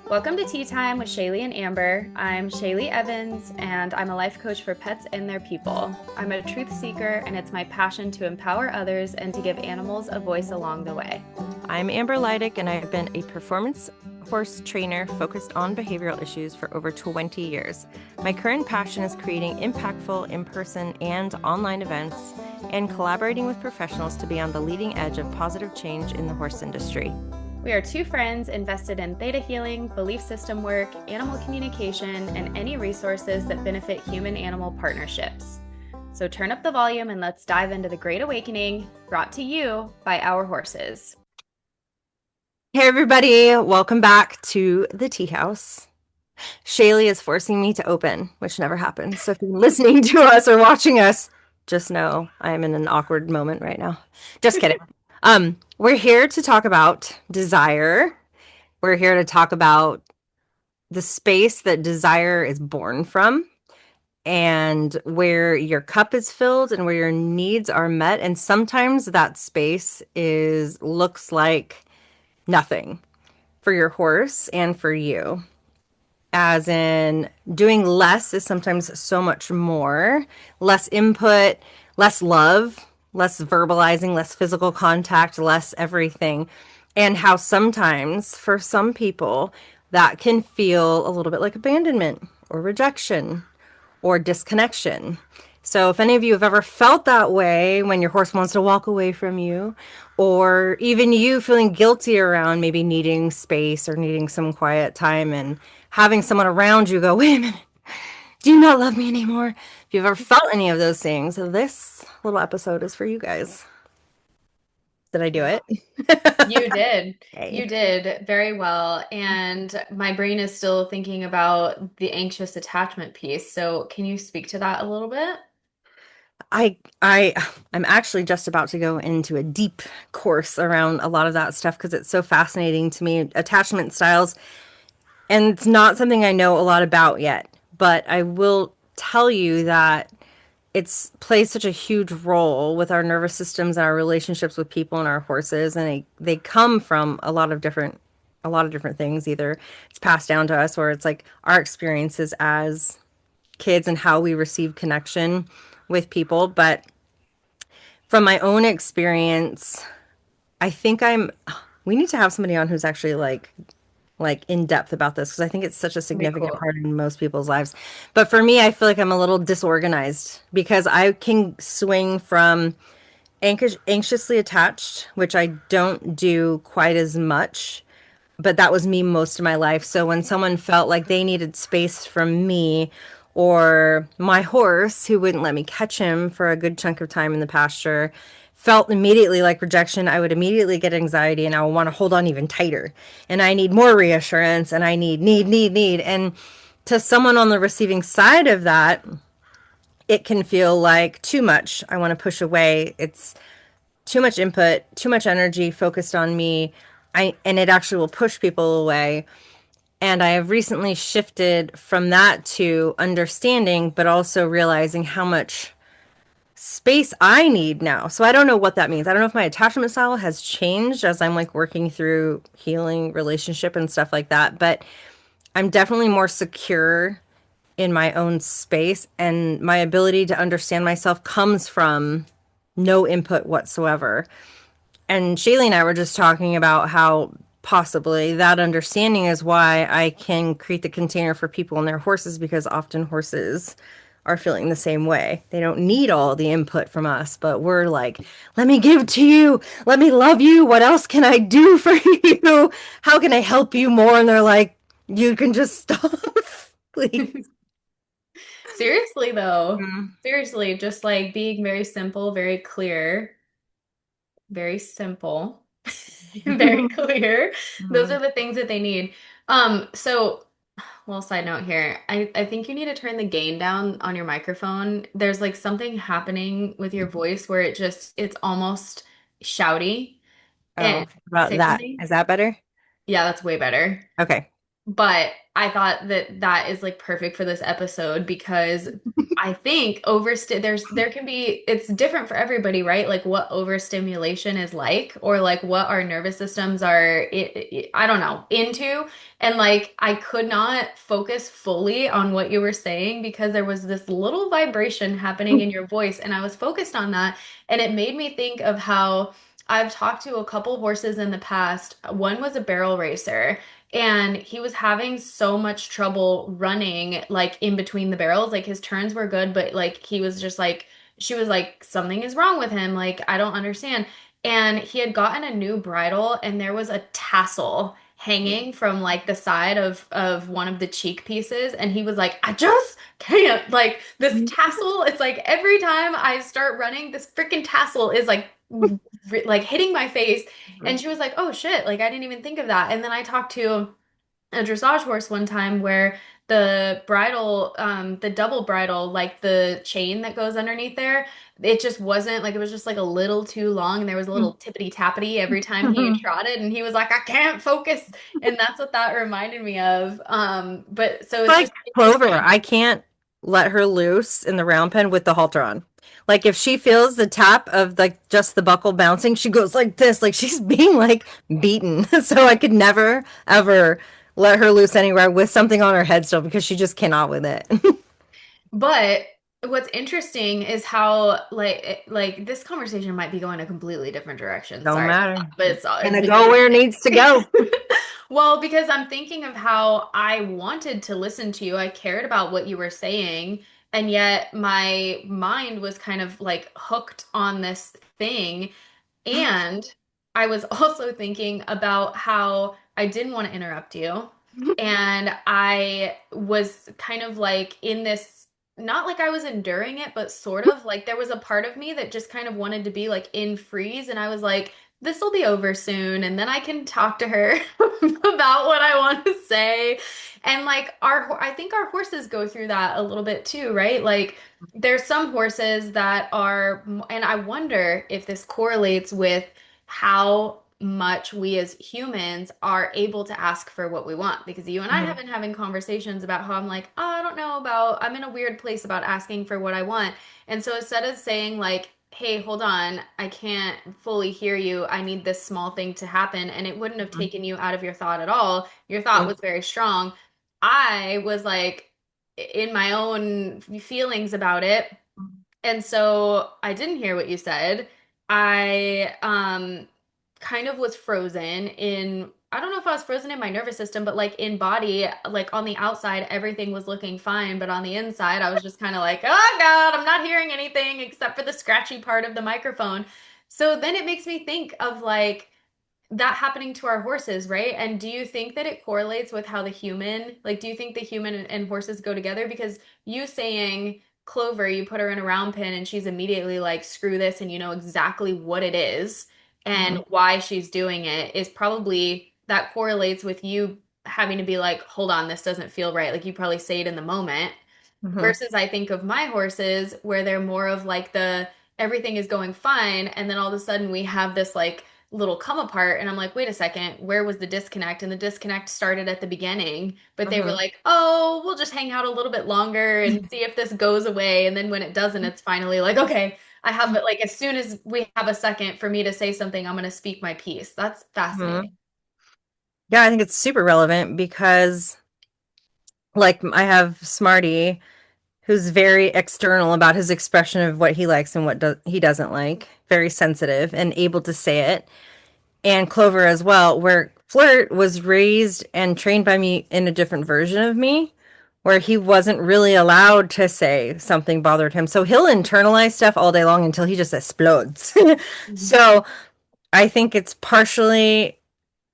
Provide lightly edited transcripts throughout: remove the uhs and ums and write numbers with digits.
Welcome to Tea Time with Shaylee and Amber. I'm Shaylee Evans, and I'm a life coach for pets and their people. I'm a truth seeker, and it's my passion to empower others and to give animals a voice along the way. I'm Amber Leidick, and I've been a performance horse trainer focused on behavioral issues for over 20 years. My current passion is creating impactful in-person and online events and collaborating with professionals to be on the leading edge of positive change in the horse industry. We are two friends invested in theta healing, belief system work, animal communication, and any resources that benefit human-animal partnerships. So turn up the volume and let's dive into the Great Awakening, brought to you by our horses. Hey everybody, welcome back to the tea house. Shaylee is forcing me to open, which never happens. So if you're listening to us or watching us, just know I'm in an awkward moment right now. Just kidding. We're here to talk about desire. We're here to talk about the space that desire is born from and where your cup is filled and where your needs are met. And sometimes that space looks like nothing for your horse and for you. As in, doing less is sometimes so much more. Less input, less love, less verbalizing, less physical contact, less everything. And how sometimes, for some people, that can feel a little bit like abandonment or rejection or disconnection. So, if any of you have ever felt that way when your horse wants to walk away from you, or even you feeling guilty around maybe needing space or needing some quiet time and having someone around you go, wait a minute, do you not love me anymore? If you've ever felt any of those things, this little episode is for you guys. Did I do it? You did. You Okay. did very well. And my brain is still thinking about the anxious attachment piece. So, can you speak to that a little bit? I I'm actually just about to go into a deep course around a lot of that stuff because it's so fascinating to me, attachment styles, and it's not something I know a lot about yet. But I will tell you that it's plays such a huge role with our nervous systems and our relationships with people and our horses, and they come from a lot of different things. Either it's passed down to us or it's like our experiences as kids and how we receive connection with people. But from my own experience, I think we need to have somebody on who's actually like in depth about this because I think it's such a That'd be significant cool. part in most people's lives. But for me, I feel like I'm a little disorganized because I can swing from anxiously attached, which I don't do quite as much, but that was me most of my life. So when someone felt like they needed space from me or my horse, who wouldn't let me catch him for a good chunk of time in the pasture, felt immediately like rejection, I would immediately get anxiety and I would want to hold on even tighter. And I need more reassurance and I need. And to someone on the receiving side of that, it can feel like too much. I want to push away. It's too much input, too much energy focused on me. And it actually will push people away. And I have recently shifted from that to understanding, but also realizing how much space I need now. So I don't know what that means. I don't know if my attachment style has changed as I'm like working through healing relationship and stuff like that, but I'm definitely more secure in my own space and my ability to understand myself comes from no input whatsoever. And Shaylee and I were just talking about how possibly that understanding is why I can create the container for people and their horses because often horses are feeling the same way. They don't need all the input from us, but we're like, let me give to you. Let me love you. What else can I do for you? How can I help you more? And they're like, you can just stop, please. Seriously, though, Mm. seriously, just like being very simple, very clear, very simple, very clear. Those are Mhm. the things that they need. So little side note here. I think you need to turn the gain down on your microphone. There's like something happening with your voice where it's almost shouty. And Oh, about say that. something. Is that better? Yeah, that's way better. Okay. But I thought that that is like perfect for this episode because I think there can be it's different for everybody, right? Like what overstimulation is like, or like what our nervous systems are I don't know, into. And like I could not focus fully on what you were saying because there was this little vibration happening in your voice and I was focused on that, and it made me think of how I've talked to a couple horses in the past. One was a barrel racer, and he was having so much trouble running like in between the barrels. Like his turns were good, but like he was just like, she was like, something is wrong with him. Like, I don't understand. And he had gotten a new bridle, and there was a tassel hanging from like the side of one of the cheek pieces. And he was like, I just can't. Like this tassel, it's like every time I start running, this freaking tassel is like hitting my face. And she was like, "Oh shit, like I didn't even think of that." And then I talked to a dressage horse one time where the bridle, the double bridle, like the chain that goes underneath there, it just wasn't like, it was just like a little too long, and there was a little tippity tappity every time he trotted, and he was like, I can't focus. And that's what that reminded me of. But so it's Like just Clover, interesting. I can't let her loose in the round pen with the halter on. Like if she feels the tap of like just the buckle bouncing, she goes like this, like she's being like beaten. So I could never ever let her loose anywhere with something on her head still because she just cannot with it. But what's interesting is how like this conversation might be going a completely different direction. Don't Sorry about matter. that, but And it's to because go where it needs to go. well, because I'm thinking of how I wanted to listen to you. I cared about what you were saying, and yet my mind was kind of like hooked on this thing. And I was also thinking about how I didn't want to interrupt you. And I was kind of like in this, not like I was enduring it, but sort of like there was a part of me that just kind of wanted to be like in freeze. And I was like, this will be over soon. And then I can talk to her about what I want to say. And like I think our horses go through that a little bit too, right? Like, there's some horses that are, and I wonder if this correlates with how much we as humans are able to ask for what we want. Because you and I have Mhm, been having conversations about how I'm like, oh, I don't know about, I'm in a weird place about asking for what I want. And so instead of saying, like, hey, hold on, I can't fully hear you, I need this small thing to happen, and it wouldn't have mhm, taken you out of your thought at all, your thought mhm, was very strong. I was like, in my own feelings about it. And so I didn't hear what you said. I kind of was frozen in, I don't know if I was frozen in my nervous system, but like in body, like on the outside, everything was looking fine. But on the inside, I was just kind of like, oh God, I'm not hearing anything except for the scratchy part of the microphone. So then it makes me think of like, that happening to our horses, right? And do you think that it correlates with how the human, like, do you think the human and horses go together? Because you saying Clover, you put her in a round pen and she's immediately like, screw this, and you know exactly what it is and mhm, why she's doing it is probably that correlates with you having to be like, hold on, this doesn't feel right. Like, you probably say it in the moment. mhm, Versus I think of my horses where they're more of like the everything is going fine, and then all of a sudden we have this like little come apart, and I'm like, wait a second, where was the disconnect? And the disconnect started at the beginning, but they were mhm, like, oh, we'll just hang out a little bit longer and see if this goes away. And then when it doesn't, it's finally like, okay, I have it, like as soon as we have a second for me to say something, I'm going to speak my piece. That's fascinating. mhm. Yeah, I think it's super relevant because like I have Smarty who's very external about his expression of what he likes and what he doesn't like, very sensitive and able to say it. And Clover as well, where Flirt was raised and trained by me in a different version of me, where he wasn't really allowed to say something bothered him. So he'll internalize stuff all day long until he just explodes. Mhm. So I think it's partially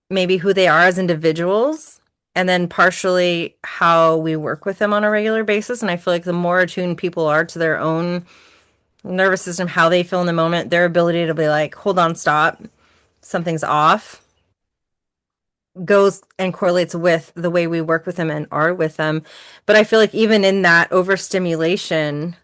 maybe who they are as individuals and then partially how we work with them on a regular basis. And I feel like the more attuned people are to their own nervous system, how they feel in the moment, their ability to be like, hold on, stop, something's off, goes and correlates with the way we work with them and are with them. But I feel like even in that overstimulation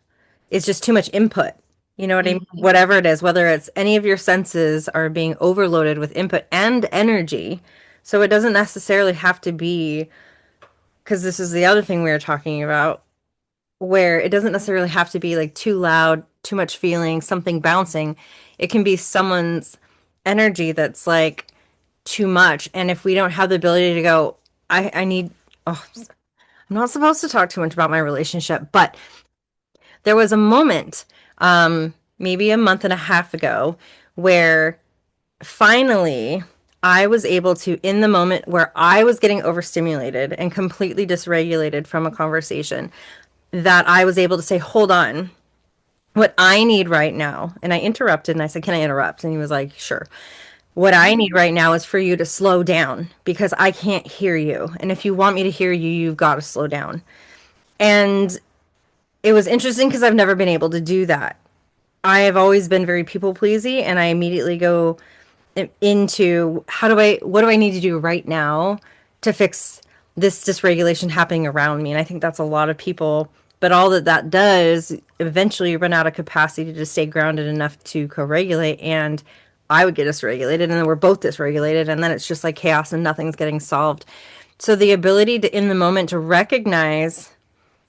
is just too much input. You know what I mean? Mhm. Whatever it is, whether it's any of your senses are being overloaded with input and energy. So it doesn't necessarily have to be because this is the other thing we were talking about, where it doesn't necessarily have to be like too loud, too much feeling, something bouncing. It can be someone's energy that's like too much. And if we don't have the ability to go, I need, oh, I'm not supposed to talk too much about my relationship, but there was a moment, maybe a month and a half ago, where finally I was able to, in the moment where I was getting overstimulated and completely dysregulated from a conversation, that I was able to say, hold on, what I need right now. And I interrupted and I said, can I interrupt? And he was like, sure. What I need right now is for you to slow down because I can't hear you. And if you want me to hear you, you've got to slow down. And it was interesting because I've never been able to do that. I have always been very people pleasy, and I immediately go into what do I need to do right now to fix this dysregulation happening around me. And I think that's a lot of people, but all that does, eventually you run out of capacity to stay grounded enough to co-regulate, and I would get dysregulated, and then we're both dysregulated, and then it's just like chaos and nothing's getting solved. So the ability to, in the moment, to recognize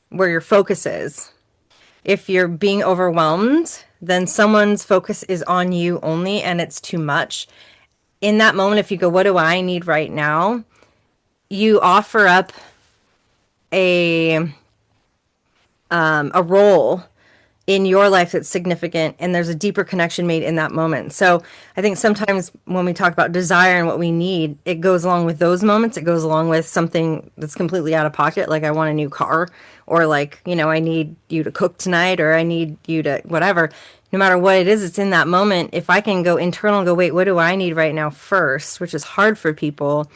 where your focus is. If you're being overwhelmed, then someone's focus is on you only and it's too much. In that moment, if you go, what do I need right now? You offer up a a role in your life that's significant, and there's a deeper connection made in that moment. So I think sometimes when we talk about desire and what we need, it goes along with those moments. It goes along with something that's completely out of pocket, like I want a new car, or like, I need you to cook tonight, or I need you to whatever. No matter what it is, it's in that moment. If I can go internal and go, wait, what do I need right now first, which is hard for people,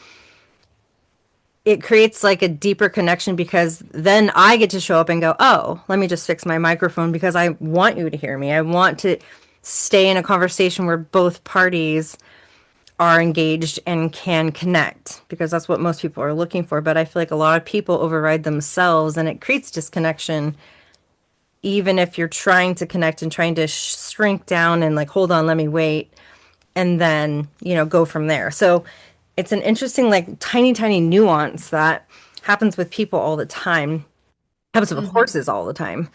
it creates like a deeper connection because then I get to show up and go, oh, let me just fix my microphone because I want you to hear me. I want to stay in a conversation where both parties are engaged and can connect because that's what most people are looking for. But I feel like a lot of people override themselves and it creates disconnection, even if you're trying to connect and trying to shrink down and like, hold on, let me wait and then, go from there. So it's an interesting, like tiny, tiny nuance that happens with people all the time, happens with Hmm. horses all the time.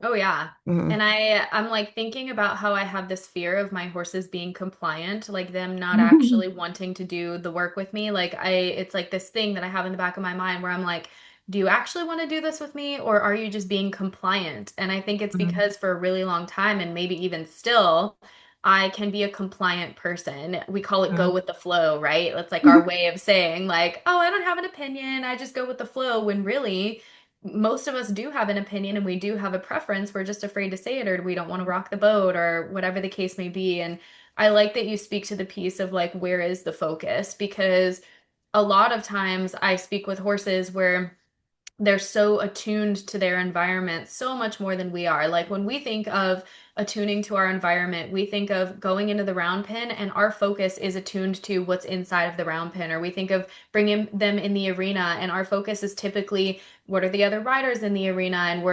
Oh yeah. Mm-hmm. And I'm like thinking about how I have this fear of my horses being compliant, like them not Mm-hmm. actually wanting to do the work with me. It's like this thing that I have in the back of my mind where I'm like, do you actually want to do this with me or are you just being compliant? And I think it's because for a really long time and maybe even still, I can be a compliant person. We call it go with the flow, right? That's like our way of saying like, oh, I don't have an opinion. I just go with the flow when really most of us do have an opinion and we do have a preference. We're just afraid to say it or we don't want to rock the boat or whatever the case may be. And I like that you speak to the piece of like, where is the focus? Because a lot of times I speak with horses where they're so attuned to their environment so much more than we are. Like when we think of attuning to our environment, we think of going into the round pen and our focus is attuned to what's inside of the round pen. Or we think of bringing them in the arena and our focus is typically what are the other riders in the arena and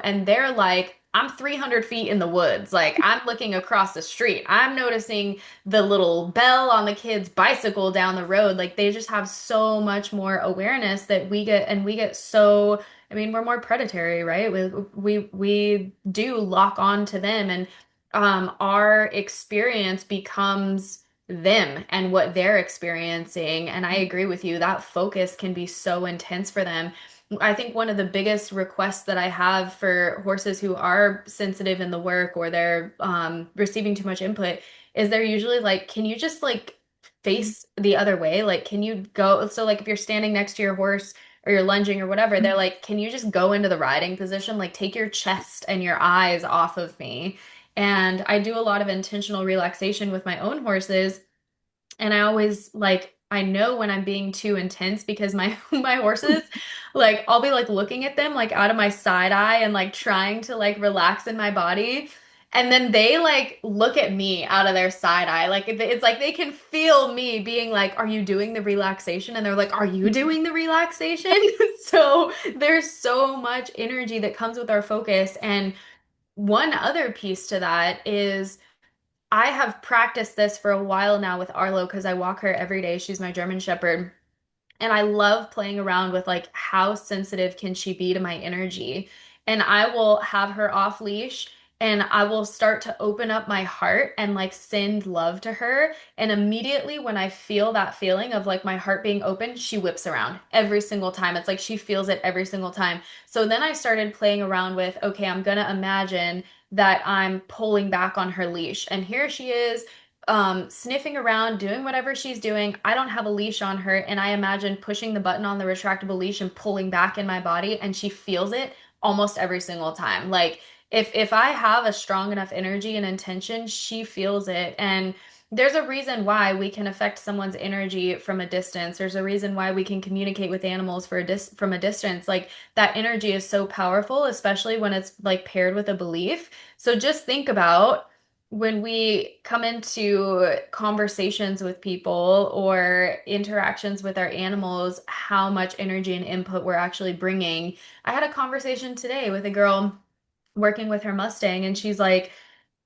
and they're like, I'm 300 feet in the woods. Like I'm looking across the street. I'm noticing the little bell on the kid's bicycle down the road. Like they just have so much more awareness that we get so, I mean, we're more predatory, right? We do lock on to them and our experience becomes them and what they're experiencing. And I agree with you, that focus can be so intense for them. I think one of the biggest requests that I have for horses who are sensitive in the work or they're receiving too much input is they're usually like, can you just like face the other way? Like, can you go? So, like, if you're standing next to your horse or you're lunging or whatever, they're like, can you just go into the riding position? Like, take your chest and your eyes off of me. And I do a lot of intentional relaxation with my own horses and I always like I know when I'm being too intense because my my horses like I'll be like looking at them like out of my side eye and like trying to like relax in my body and then they like look at me out of their side eye like it's like they can feel me being like are you doing the relaxation and they're like are you doing the relaxation so there's so much energy that comes with our focus and one other piece to that is I have practiced this for a while now with Arlo because I walk her every day. She's my German Shepherd. And I love playing around with like how sensitive can she be to my energy. And I will have her off leash and I will start to open up my heart and like send love to her. And immediately when I feel that feeling of like my heart being open, she whips around every single time. It's like she feels it every single time. So then I started playing around with, okay, I'm gonna imagine that I'm pulling back on her leash. And here she is sniffing around, doing whatever she's doing. I don't have a leash on her, and I imagine pushing the button on the retractable leash and pulling back in my body, and she feels it almost every single time. Like if I have a strong enough energy and intention, she feels it. And there's a reason why we can affect someone's energy from a distance. There's a reason why we can communicate with animals from a distance. Like that energy is so powerful, especially when it's like paired with a belief. So just think about when we come into conversations with people or interactions with our animals, how much energy and input we're actually bringing. I had a conversation today with a girl working with her Mustang, and she's like,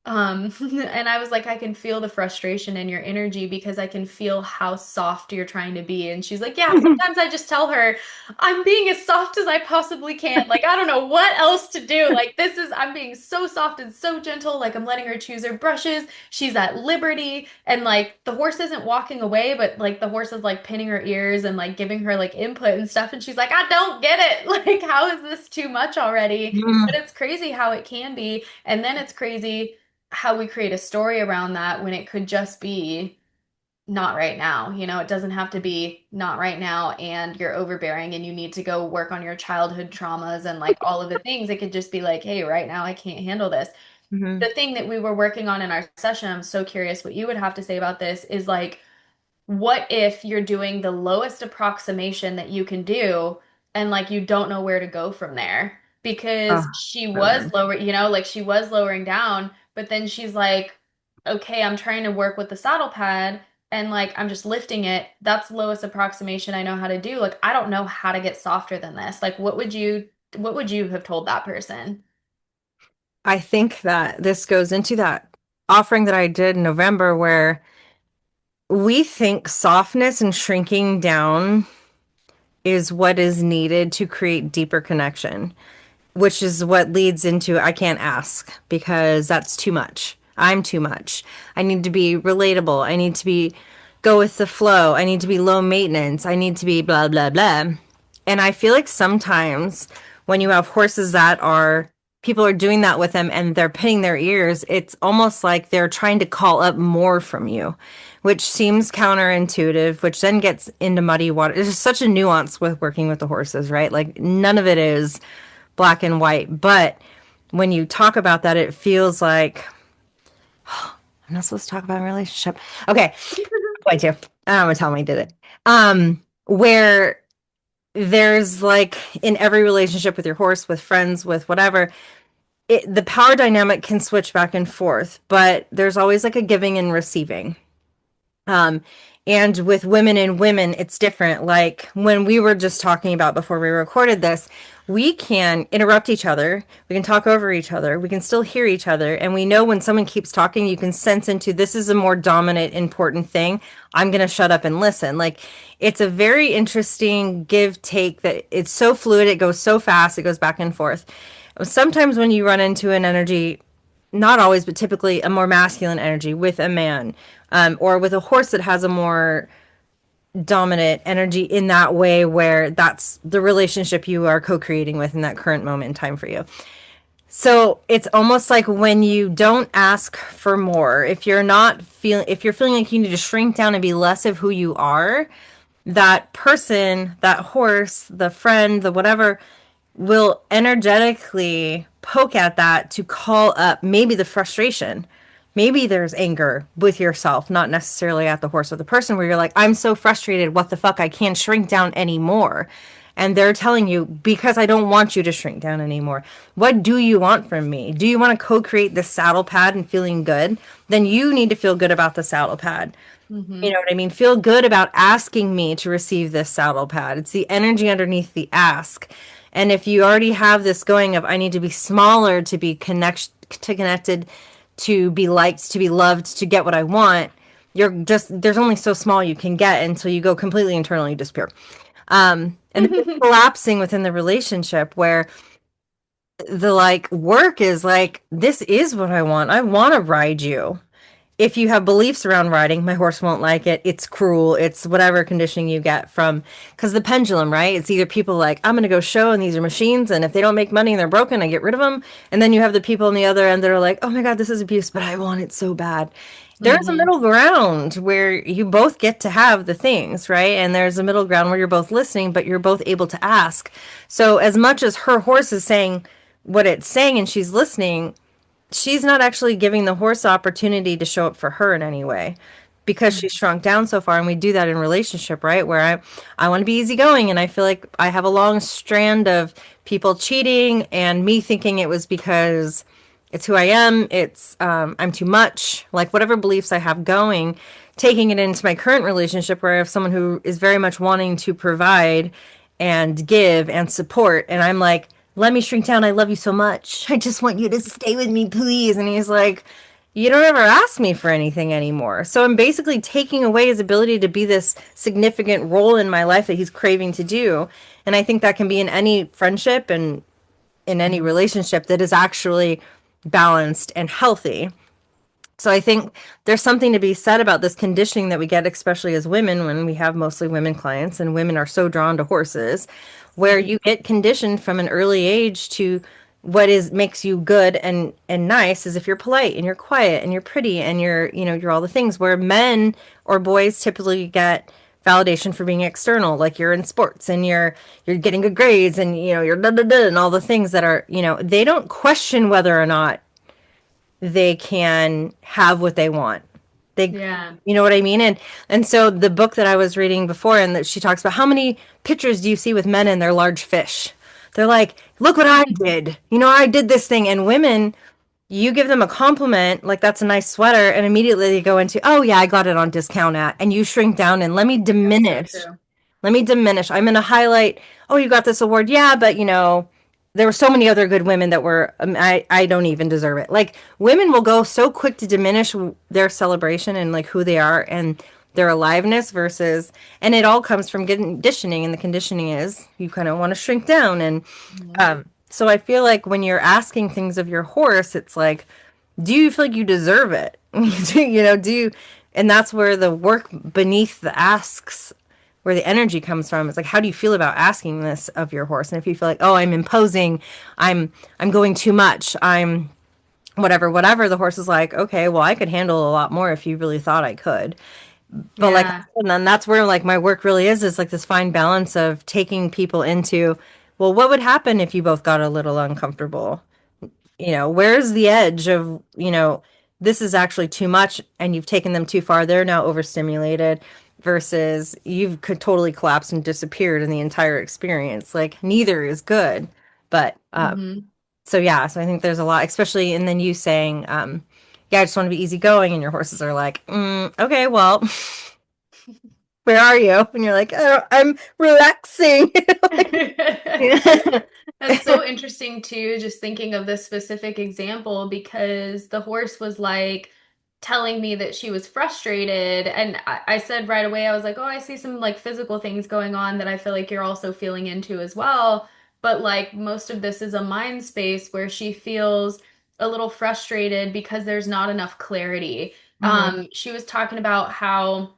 and I was like, I can feel the frustration in your energy because I can feel how soft you're trying to be. And she's like, yeah, sometimes I just tell her I'm being as soft as I possibly can. Like, I don't know what else to do. Like, I'm being so soft and so gentle. Like, I'm letting her choose her brushes. She's at liberty. And like, the horse isn't walking away, but like, the horse is like pinning her ears and like giving her like input and stuff. And she's like, I don't get it. Like, how is this too much already? But Mm. it's crazy how it can be. And then it's crazy how we create a story around that when it could just be not right now. You know, it doesn't have to be not right now and you're overbearing and you need to go work on your childhood traumas and like all of the things. It could just be like, hey, right now I can't handle this. Mhm. The thing that we were working on in our session, I'm so curious what you would have to say about this, is like, what if you're doing the lowest approximation that you can do and like you don't know where to go from there? Oh, Because she so was good. lower, like she was lowering down, but then she's like, okay, I'm trying to work with the saddle pad and like I'm just lifting it. That's the lowest approximation I know how to do. Like I don't know how to get softer than this. Like what would you have told that person? I think that this goes into that offering that I did in November where we think softness and shrinking down is what is needed to create deeper connection, which is what leads into I can't ask because that's too much. I'm too much. I need to be relatable. I need to be go with the flow. I need to be low maintenance. I need to be blah blah blah. And I feel like sometimes when you have horses that are people are doing that with them and they're pinning their ears, it's almost like they're trying to call up more from you, which seems counterintuitive, which then gets into muddy water. There's just such a nuance with working with the horses, right? Like none of it is black and white. But when you talk about that, it feels like I'm not supposed to talk about a relationship. Okay, point two. I'm gonna tell me did it. Where there's like in every relationship with your horse, with friends, with whatever, the power dynamic can switch back and forth, but there's always like a giving and receiving. Um, and with women and women, it's different. Like when we were just talking about before we recorded this, we can interrupt each other. We can talk over each other. We can still hear each other. And we know when someone keeps talking, you can sense into this is a more dominant, important thing. I'm going to shut up and listen. Like it's a very interesting give take that it's so fluid. It goes so fast. It goes back and forth. Sometimes when you run into an energy, not always, but typically a more masculine energy with a man, or with a horse that has a more dominant energy in that way, where that's the relationship you are co creating with in that current moment in time for you. So it's almost like when you don't ask for more, if you're feeling like you need to shrink down and be less of who you are, that person, that horse, the friend, the whatever, will energetically poke at that to call up maybe the frustration. Maybe there's anger with yourself, not necessarily at the horse or the person, where you're like, I'm so frustrated. What the fuck? I can't shrink down anymore. And they're telling you, because I don't want you to shrink down anymore. What do you want from me? Do you want to co create the saddle pad and feeling good? Then you need to feel good about the saddle pad. You Mm-hmm. know what I mean? Feel good about asking me to receive this saddle pad. It's the energy underneath the ask. And if you already have this going of I need to be smaller to be connected, to be liked, to be loved, to get what I want, you're just there's only so small you can get until you go completely internal, you disappear. And then it's collapsing within the relationship where the like work is like, this is what I want. I want to ride you. If you have beliefs around riding, my horse won't like it. It's cruel. It's whatever conditioning you get from, because the pendulum, right? It's either people like, I'm going to go show and these are machines. And if they don't make money and they're broken, I get rid of them. And then you have the people on the other end that are like, oh my God, this is abuse, but I want it so bad. There's a Hmm. middle ground where you both get to have the things, right? And there's a middle ground where you're both listening, but you're both able to ask. So as much as her horse is saying what it's saying and she's listening, she's not actually giving the horse the opportunity to show up for her in any way because she's shrunk down so far. And we do that in relationship, right? Where I want to be easygoing and I feel like I have a long strand of people cheating and me thinking it was because it's who I am. It's I'm too much. Like whatever beliefs I have going, taking it into my current relationship where I have someone who is very much wanting to provide and give and support, and I'm like, let me shrink down. I love you so much. I just want you to stay with me, please. And he's like, you don't ever ask me for anything anymore. So I'm basically taking away his ability to be this significant role in my life that he's craving to do. And I think that can be in any friendship and in any relationship that is actually balanced and healthy. So I think there's something to be said about this conditioning that we get, especially as women, when we have mostly women clients, and women are so drawn to horses, where you get conditioned from an early age to what is makes you good and nice is if you're polite and you're quiet and you're pretty and you're all the things, where men or boys typically get validation for being external, like you're in sports and you're getting good grades and you're da da da and all the things that are, they don't question whether or not they can have what they want. They, Yeah. you know what I mean? And so the book that I was reading before, and that she talks about how many pictures do you see with men and their large fish? They're like, look what I did. I did this thing. And women, you give them a compliment, like that's a nice sweater, and immediately they go into, oh yeah, I got it on discount at, and you shrink down and That's so diminish. true. Let me diminish. I'm going to highlight, oh, you got this award. Yeah, but there were so many other good women that were, I don't even deserve it. Like, women will go so quick to diminish their celebration and like who they are and their aliveness versus, and it all comes from conditioning. And the conditioning is you kind of want to shrink down. And Mhm. so I feel like when you're asking things of your horse, it's like, do you feel like you deserve it? Do you, and that's where the work beneath the asks, where the energy comes from. It's like, how do you feel about asking this of your horse? And if you feel like, oh, I'm imposing, I'm going too much, I'm whatever, the horse is like, okay, well, I could handle a lot more if you really thought I could. But like, Yeah. and then that's where like my work really is like this fine balance of taking people into, well, what would happen if you both got a little uncomfortable? Where's the edge of, this is actually too much and you've taken them too far. They're now overstimulated versus you've could totally collapsed and disappeared in the entire experience. Like neither is good. But Hmm. so yeah, so I think there's a lot, especially, and then you saying, yeah, I just want to be easygoing, and your horses are like, okay, well, where are you? And you're like, oh, I'm relaxing. Like, yeah. That's so interesting too, just thinking of this specific example because the horse was like telling me that she was frustrated. And I said right away, I was like, oh, I see some like physical things going on that I feel like you're also feeling into as well. But like most of this is a mind space where she feels a little frustrated because there's not enough clarity. Mhm. She was talking about how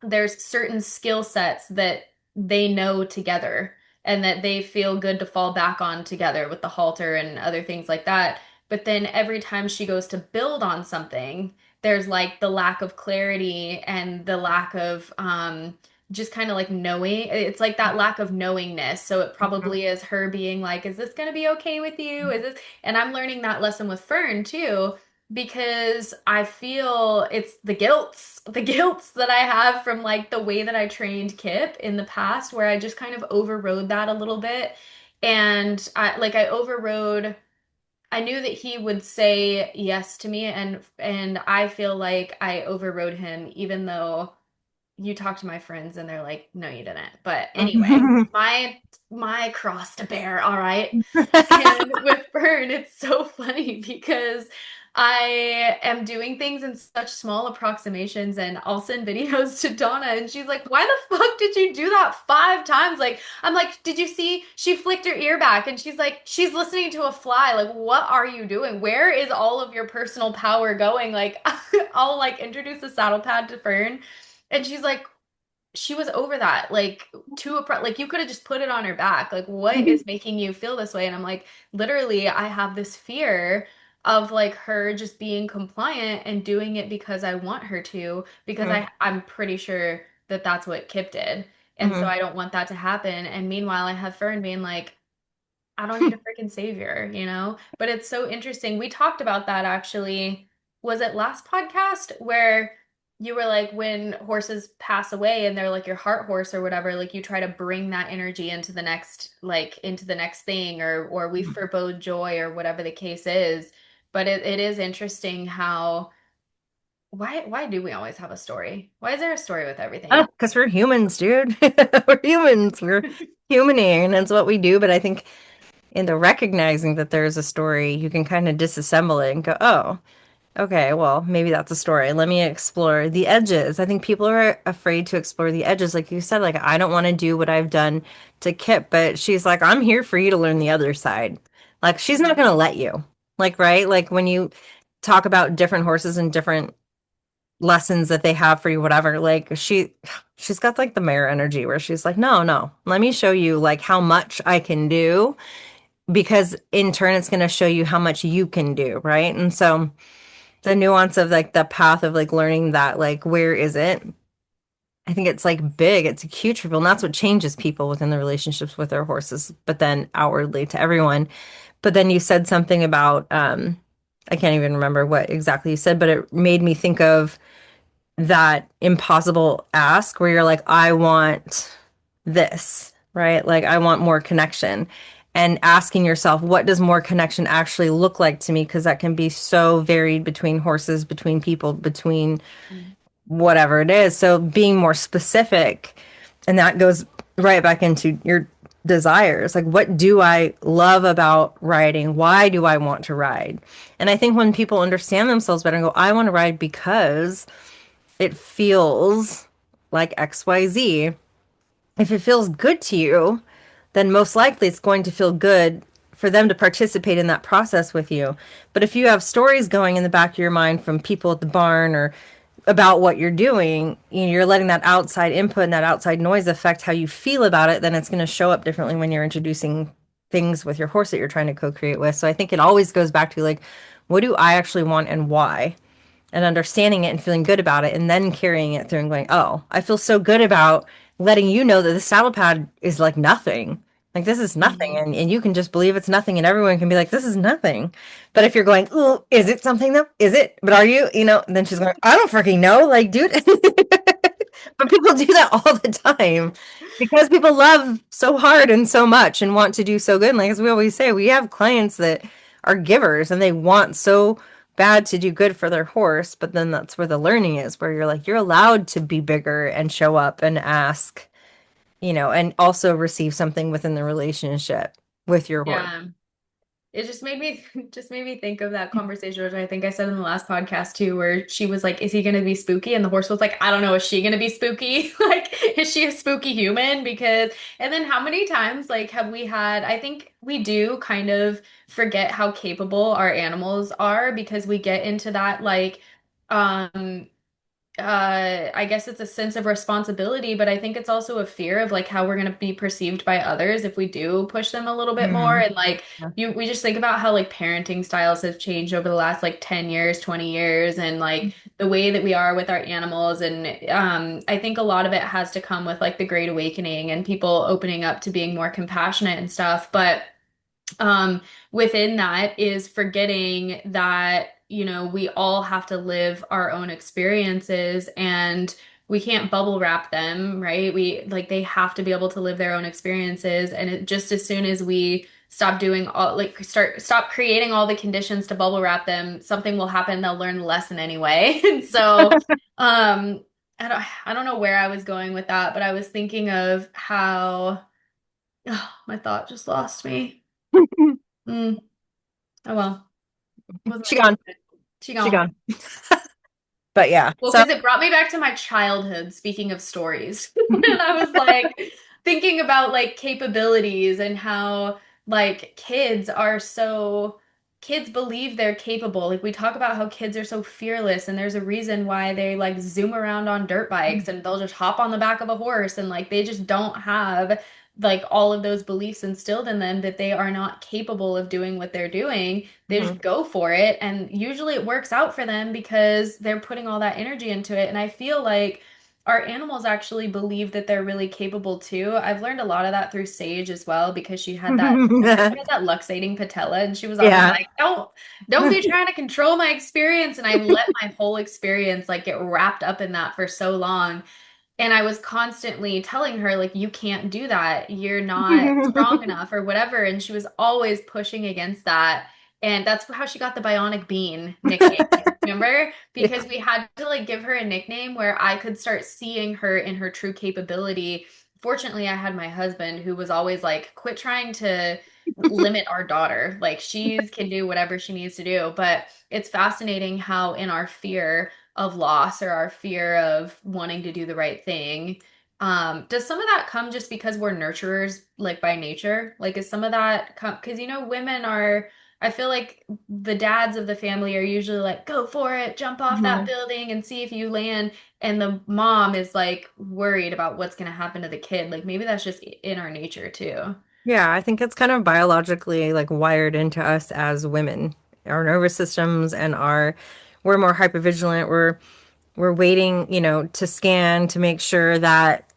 there's certain skill sets that they know together and that they feel good to fall back on together with the halter and other things like that. But then every time she goes to build on something, there's like the lack of clarity and the lack of just kind of like knowing. It's like that lack of knowingness. So it probably is her being like, is this going to be okay with you? Is this? And I'm learning that lesson with Fern too because I feel it's the guilts that I have from like the way that I trained Kip in the past, where I just kind of overrode that a little bit. And I overrode, I knew that he would say yes to me, and I feel like I overrode him, even though you talk to my friends and they're like, no, you didn't. But anyway, my cross to bear, all right. And with Fern, it's so funny because I am doing things in such small approximations, and I'll send videos to Donna and she's like, "Why the fuck did you do that 5 times?" Like, I'm like, "Did you see she flicked her ear back?" And she's like, "She's listening to a fly. Like, what are you doing? Where is all of your personal power going?" Like, I'll like introduce a saddle pad to Fern and she's like, she was over that, like like you could have just put it on her back. Like, what is making you feel this way? And I'm like, literally, I have this fear of like her just being compliant and doing it because I want her to, because Mhm, I'm pretty sure that that's what Kip did. And so mhm. I don't want that to happen. And meanwhile, I have Fern being like, I don't need a freaking savior, you know? But it's so interesting. We talked about that actually. Was it last podcast where you were like, when horses pass away and they're like your heart horse or whatever, like you try to bring that energy into the next, like into the next thing, or we forebode joy or whatever the case is. But it is interesting how why do we always have a story? Why is there a story with everything? Because we're humans, dude. We're humans. We're humaning, and that's what we do. But I think in the recognizing that there's a story, you can kind of disassemble it and go, oh, okay, well, maybe that's a story. Let me explore the edges. I think people are afraid to explore the edges. Like you said, like, I don't want to do what I've done to Kip, but she's like, I'm here for you to learn the other side. Like, she's not going to let you. Like, right? Like, when you talk about different horses and different lessons that they have for you, whatever, like, she's got like the mare energy where she's like, no, no, let me show you like how much I can do because in turn it's going to show you how much you can do, right? And so the nuance of like the path of like learning that, like, where is it? I think it's like big, it's huge for people, and that's what changes people within the relationships with their horses, but then outwardly to everyone. But then you said something about I can't even remember what exactly you said, but it made me think of that impossible ask where you're like, I want this, right? Like, I want more connection. And asking yourself, what does more connection actually look like to me? Because that can be so varied between horses, between people, between whatever it is. So being more specific, and that goes right back into your desires. Like, what do I love about riding? Why do I want to ride? And I think when people understand themselves better and go, I want to ride because it feels like XYZ. If it feels good to you, then most likely it's going to feel good for them to participate in that process with you. But if you have stories going in the back of your mind from people at the barn or about what you're doing, you're letting that outside input and that outside noise affect how you feel about it, then it's going to show up differently when you're introducing things with your horse that you're trying to co-create with. So I think it always goes back to like, what do I actually want and why? And understanding it and feeling good about it and then carrying it through and going, oh, I feel so good about letting you know that the saddle pad is like nothing. Like, this is nothing. Mm-hmm. And you can just believe it's nothing and everyone can be like, this is nothing. But if you're going, ooh, is it something though? Is it? But are you? And then she's going, I don't freaking know. Like, dude. But people do that all the time because people love so hard and so much and want to do so good. And like, as we always say, we have clients that are givers and they want so bad to do good for their horse. But then that's where the learning is, where you're like, you're allowed to be bigger and show up and ask, and also receive something within the relationship with your horse. Yeah. It just made me just made me think of that conversation, which I think I said in the last podcast too, where she was like, "Is he gonna be spooky?" And the horse was like, "I don't know. Is she gonna be spooky? Like, is she a spooky human?" Because, and then how many times like have we had? I think we do kind of forget how capable our animals are because we get into that like, um I guess it's a sense of responsibility, but I think it's also a fear of like how we're going to be perceived by others if we do push them a little bit more. Mhm. And like we just think about how like parenting styles have changed over the last like 10 years, 20 years, and like the way that we are with our animals. And I think a lot of it has to come with like the Great Awakening and people opening up to being more compassionate and stuff. But um, within that is forgetting that, we all have to live our own experiences and we can't bubble wrap them, right? We like they have to be able to live their own experiences. And just as soon as we stop doing all like stop creating all the conditions to bubble wrap them, something will happen. They'll learn the lesson anyway. And so, um, I don't know where I was going with that, but I was thinking of how my thought just lost me. Mm. Oh well, wasn't She meant to gone. lose it. She She gone. gone. But yeah. Well, So because it brought me back to my childhood, speaking of stories. And I was like thinking about like capabilities and how like kids believe they're capable. Like we talk about how kids are so fearless, and there's a reason why they like zoom around on dirt bikes and they'll just hop on the back of a horse, and like they just don't have like all of those beliefs instilled in them that they are not capable of doing what they're doing. They just mhm. go for it, and usually it works out for them because they're putting all that energy into it. And I feel like our animals actually believe that they're really capable too. I've learned a lot of that through Sage as well, because she had that, remember she had that luxating patella, and she was always Yeah. like, don't be trying to control my experience. And I let my whole experience like get wrapped up in that for so long. And I was constantly telling her, like, you can't do that. You're not strong enough or whatever. And she was always pushing against that. And that's how she got the Bionic Bean nickname. Remember? Yeah. Because we had to like give her a nickname where I could start seeing her in her true capability. Fortunately, I had my husband who was always like, quit trying to limit our daughter. Like, she can do whatever she needs to do. But it's fascinating how in our fear, of loss or our fear of wanting to do the right thing. Does some of that come just because we're nurturers, like by nature? Like, is some of that come because women are, I feel like the dads of the family are usually like, go for it, jump off that Mhm. building and see if you land. And the mom is like worried about what's going to happen to the kid. Like, maybe that's just in our nature too. Yeah, I think it's kind of biologically like wired into us as women. Our nervous systems and we're more hypervigilant. We're waiting, to scan to make sure that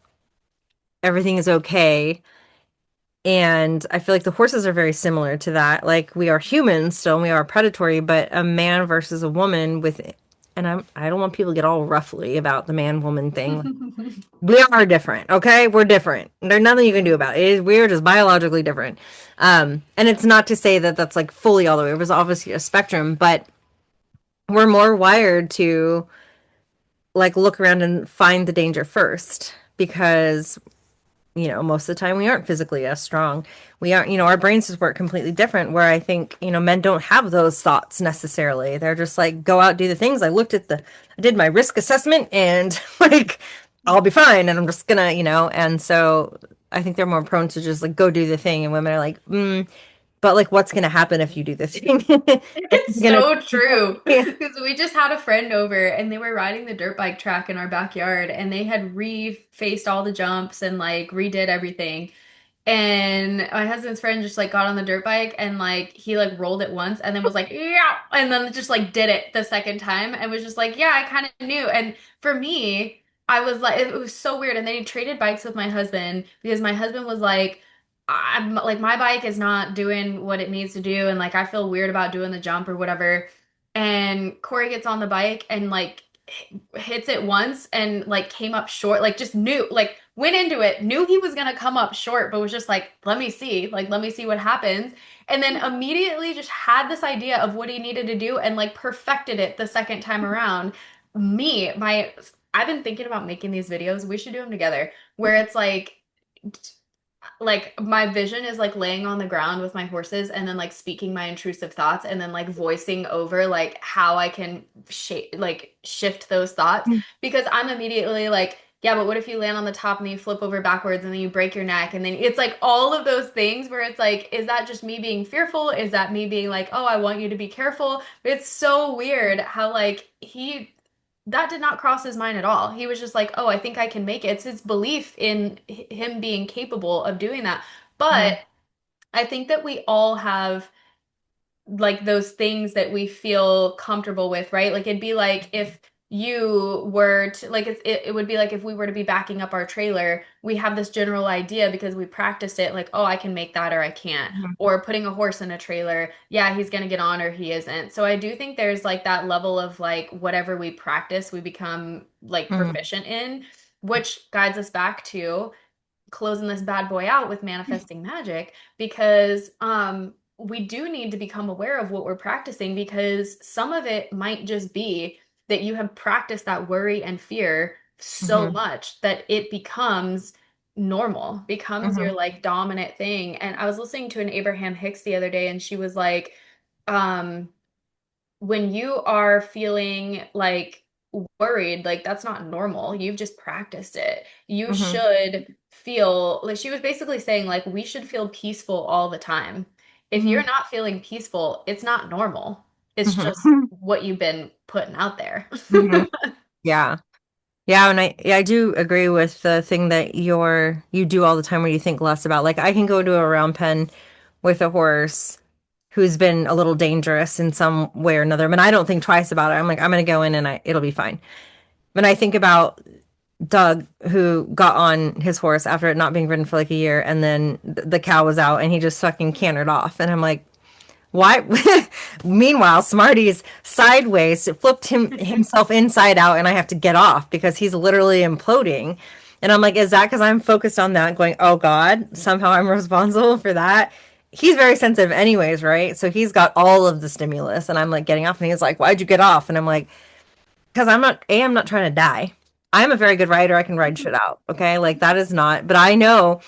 everything is okay. And I feel like the horses are very similar to that. Like we are humans still, and we are predatory, but a man versus a woman and I don't want people to get all roughly about the man woman thing. We are different, okay? We're different. There's nothing you can do about it. We're just biologically different. And it's not to say that that's like fully all the way. It was obviously a spectrum, but we're more wired to like look around and find the danger first because most of the time we aren't physically as strong. We aren't, our brains just work completely different. Where I think, men don't have those thoughts necessarily. They're just like, go out, do the things. I did my risk assessment and like, I'll be fine. And I'm just gonna, and so I think they're more prone to just like go do the thing. And women are like, but like, what's gonna happen if you do this thing? Like, It's you're gonna, so true. yeah. Because we just had a friend over and they were riding the dirt bike track in our backyard, and they had refaced all the jumps and like redid everything. And my husband's friend just like got on the dirt bike and like he like rolled it once and then was like, yeah, and then just like did it the second time and was just like, yeah, I kind of knew. And for me, I was like, it was so weird. And then he traded bikes with my husband because my husband was like, I'm like, my bike is not doing what it needs to do. And like, I feel weird about doing the jump or whatever. And Corey gets on the bike and like hits it once and like came up short, like just knew, like went into it, knew he was gonna come up short, but was just like, let me see what happens. And then immediately just had this idea of what he needed to do and like perfected it the second time around. I've been thinking about making these videos. We should do them together, where it's like my vision is like laying on the ground with my horses and then like speaking my intrusive thoughts and then like voicing over like how I can shift those thoughts, because I'm immediately like, yeah, but what if you land on the top and then you flip over backwards and then you break your neck, and then it's like all of those things where it's like, is that just me being fearful? Is that me being like, oh, I want you to be careful? It's so weird how like that did not cross his mind at all. He was just like, "Oh, I think I can make it." It's his belief in him being capable of doing that. But Mhm. I think that we all have like those things that we feel comfortable with, right? Like it'd be like if you were to like it would be like if we were to be backing up our trailer, we have this general idea because we practiced it, like, oh, I can make that or I can't. Mhm. Or putting a horse in a trailer, yeah, he's gonna get on or he isn't. So I do think there's like that level of like whatever we practice, we become like Mhm. proficient in, which guides us back to closing this bad boy out with manifesting magic, because we do need to become aware of what we're practicing, because some of it might just be that you have practiced that worry and fear so Mhm. much that it becomes normal, becomes your Mhm. like dominant thing. And I was listening to an Abraham Hicks the other day, and she was like, um when you are feeling like worried, like that's not normal. You've just practiced it. You Hmm. should feel like she was basically saying, like, we should feel peaceful all the time. If you're Hmm. not feeling peaceful, it's not normal. It's just Hmm. what you've been putting out there. Hmm. Yeah. Yeah, and I do agree with the thing that you do all the time where you think less about. Like I can go to a round pen with a horse who's been a little dangerous in some way or another. I mean, I don't think twice about it. I'm like, I'm gonna go in and it'll be fine. When I think about Doug, who got on his horse after it not being ridden for like a year, and then the cow was out, and he just fucking cantered off, and I'm like, why? Meanwhile, Smarty's sideways, flipped himself inside out, and I have to get off because he's literally imploding. And I'm like, is that because I'm focused on that, going, oh God, somehow I'm responsible for that? He's very sensitive, anyways, right? So he's got all of the stimulus, and I'm like getting off, and he's like, why'd you get off? And I'm like, because I'm not trying to die. I'm a very good rider. I can ride shit out. Okay. Like that is not, but I know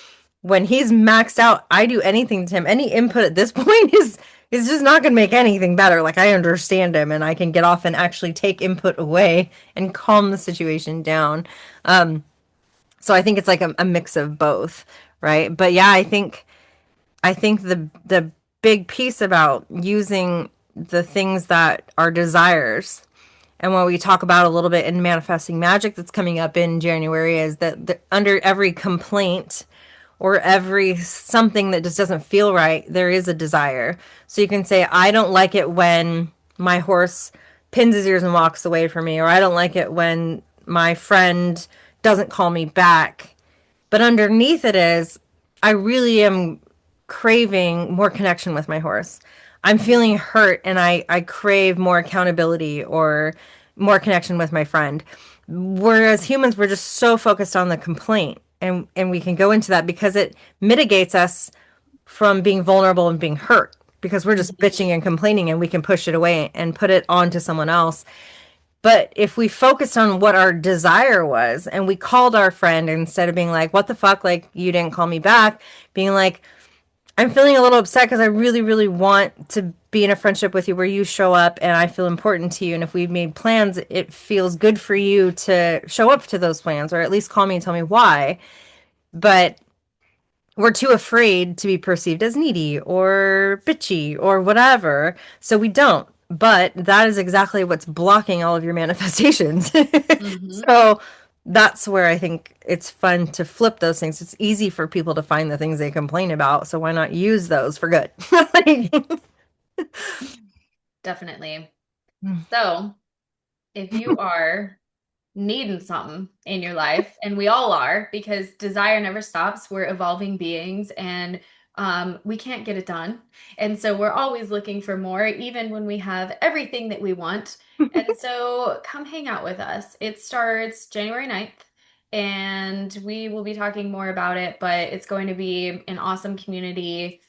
when he's maxed out, I do anything to him. Any input at this point is just not going to make anything better. Like I understand him and I can get off and actually take input away and calm the situation down. So I think it's like a mix of both. Right. But yeah, I think the big piece about using the things that are desires and what we talk about a little bit in manifesting magic that's coming up in January is that under every complaint or every something that just doesn't feel right, there is a desire. So you can say, I don't like it when my horse pins his ears and walks away from me, or I don't like it when my friend doesn't call me back. But underneath it is, I really am craving more connection with my horse. I'm feeling hurt and I crave more accountability or more connection with my friend. Whereas humans, we're just so focused on the complaint. And we can go into that because it mitigates us from being vulnerable and being hurt because we're just bitching and complaining and we can push it away and put it onto someone else. But if we focused on what our desire was and we called our friend instead of being like, what the fuck, like, you didn't call me back, being like, I'm feeling a little upset because I really, really want to be in a friendship with you where you show up and I feel important to you. And if we've made plans, it feels good for you to show up to those plans or at least call me and tell me why. But we're too afraid to be perceived as needy or bitchy or whatever. So we don't. But that is exactly what's blocking all of your manifestations. Hmm. So that's where I think it's fun to flip those things. It's easy for people to find the things they complain about. So why not use those for good? Definitely. So, if you are needing something in your life, and we all are, because desire never stops. We're evolving beings, and we can't get it done. And so we're always looking for more, even when we have everything that we want. And so come hang out with us. It starts January 9th, and we will be talking more about it, but it's going to be an awesome community.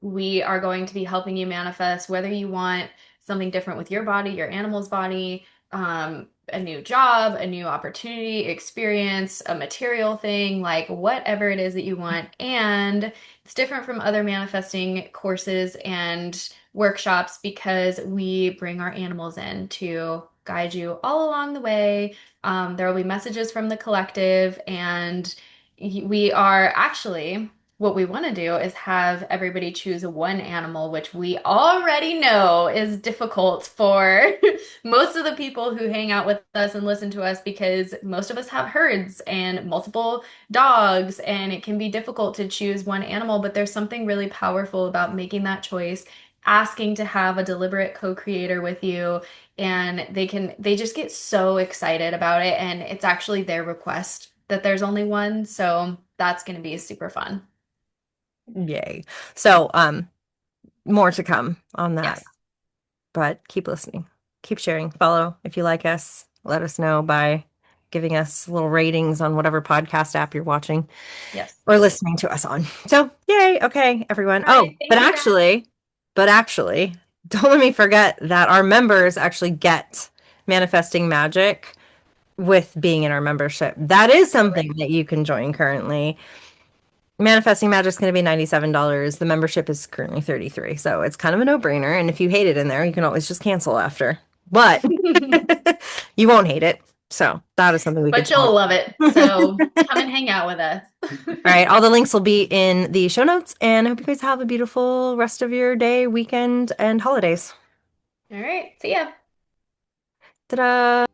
We are going to be helping you manifest whether you want something different with your body, your animal's body, a new job, a new opportunity, experience, a material thing, like whatever it is that you want. And it's different from other manifesting courses and workshops because we bring our animals in to guide you all along the way. There will be messages from the collective, and we are actually what we want to do is have everybody choose one animal, which we already know is difficult for most of the people who hang out with us and listen to us because most of us have herds and multiple dogs, and it can be difficult to choose one animal. But there's something really powerful about making that choice, asking to have a deliberate co-creator with you, and they just get so excited about it. And it's actually their request that there's only one. So that's going to be super fun. Yay. So, more to come on that, Yes. but keep listening, keep sharing, follow if you like us. Let us know by giving us little ratings on whatever podcast app you're watching Yes. or listening to us on. So, yay. Okay, everyone. All Oh, right. Thank you, guys. but actually, don't let me forget that our members actually get manifesting magic with being in our membership. That is Totally. something that you can join currently. Manifesting Magic's going to be $97. The membership is currently 33, so it's kind of a no-brainer. And if you hate it in there, you can always just cancel after. But you won't hate it. So that is something we could But talk. you'll love it. So come and hang out with us. All right, all the links will be in the show notes, and I hope you guys have a beautiful rest of your day, weekend, and holidays. All right. See ya. Ta-da!